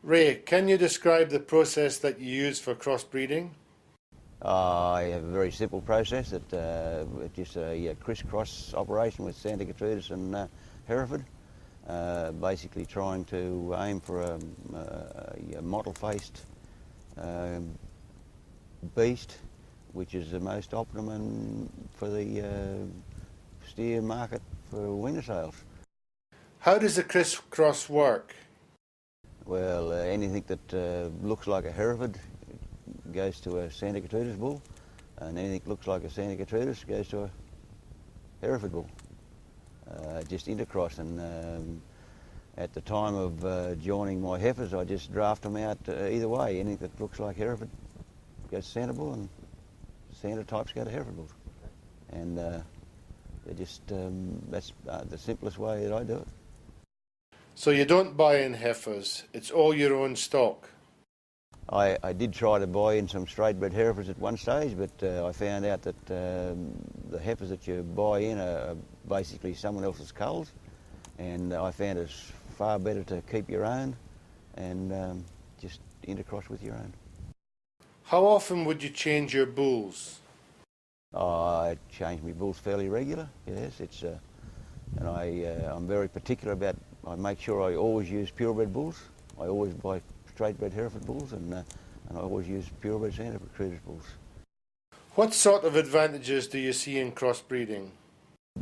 Ray, can you describe the process that you use for crossbreeding? I have a very simple process. It's just a crisscross operation with Santa Gertrudis and Hereford. Basically trying to aim for a mottle-faced beast, which is the most optimum for the steer market for winter sales. How does the crisscross work? Well, anything that looks like a Hereford goes to a Santa Gertrudis bull, and anything that looks like a Santa Gertrudis goes to a Hereford bull. Just intercross, and at the time of joining my heifers, I just draft them out either way. Anything that looks like Hereford goes to Santa bull, and Santa types go to Hereford bulls. And that's the simplest way that I do it. So you don't buy in heifers, it's all your own stock? I did try to buy in some straight-bred Herefords at one stage, but I found out that the heifers that you buy in are basically someone else's culls, and I found it's far better to keep your own and just intercross with your own. How often would you change your bulls? I change my bulls fairly regular, yes. And I'm very particular about, I make sure I always use purebred bulls. I always buy straight-bred Hereford bulls, and I always use purebred Santa Gertrudis bulls. What sort of advantages do you see in crossbreeding?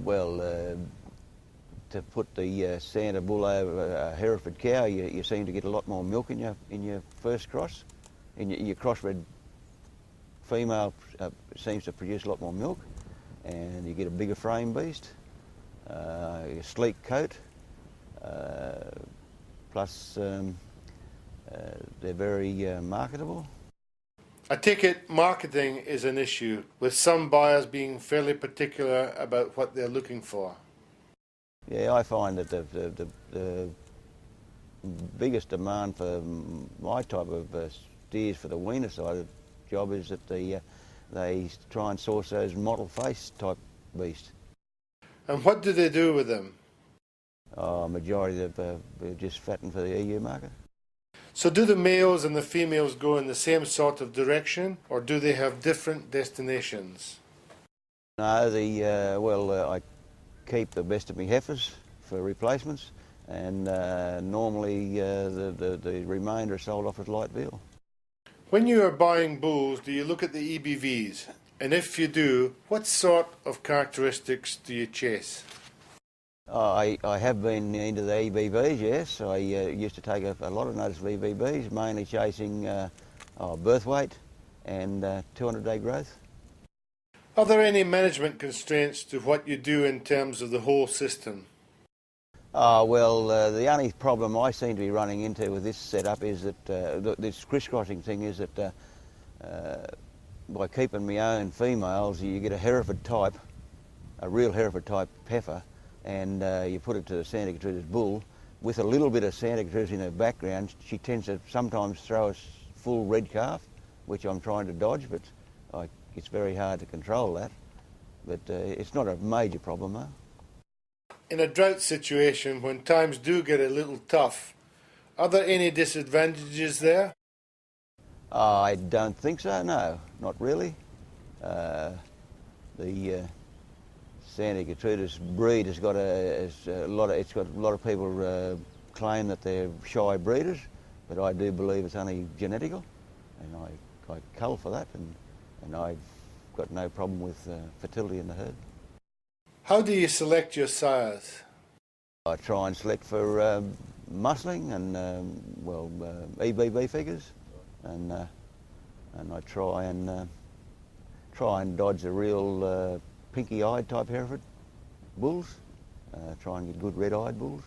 Well, to put the Santa bull over a Hereford cow, you seem to get a lot more milk in your first cross. Your crossbred female seems to produce a lot more milk, and you get a bigger frame beast, a sleek coat, plus they're very marketable. I take it marketing is an issue, with some buyers being fairly particular about what they're looking for. Yeah, I find that the biggest demand for my type of steers for the weaner side of the job is that they try and source those model face type beasts. And what do they do with them? Majority of they're just fattened for the EU market. So do the males and the females go in the same sort of direction, or do they have different destinations? No, I keep the best of my heifers for replacements, and normally the remainder are sold off as light veal. When you are buying bulls, do you look at the EBVs? And if you do, what sort of characteristics do you chase? I have been into the EBVs, yes. I used to take a lot of notice of EBVs, mainly chasing birth weight and 200-day growth. Are there any management constraints to what you do in terms of the whole system? The only problem I seem to be running into with this setup is that this crisscrossing thing is that by keeping my own females, you get a Hereford type, a real Hereford type heifer, and you put it to the Santa Gertrudis bull with a little bit of Santa Gertrudis in her background. She tends to sometimes throw a full red calf, which I'm trying to dodge, but it's very hard to control that. But it's not a major problem, though. In a drought situation, when times do get a little tough, are there any disadvantages there? I don't think so, no, not really. The Santa Gertrudis breed has got a lot of people claim that they're shy breeders, but I do believe it's only genetical, and I cull for that, and I've got no problem with fertility in the herd. How do you select your sires? I try and select for muscling and EBV figures, and I try and dodge the real pinky-eyed type Hereford bulls. Try and get good red-eyed bulls.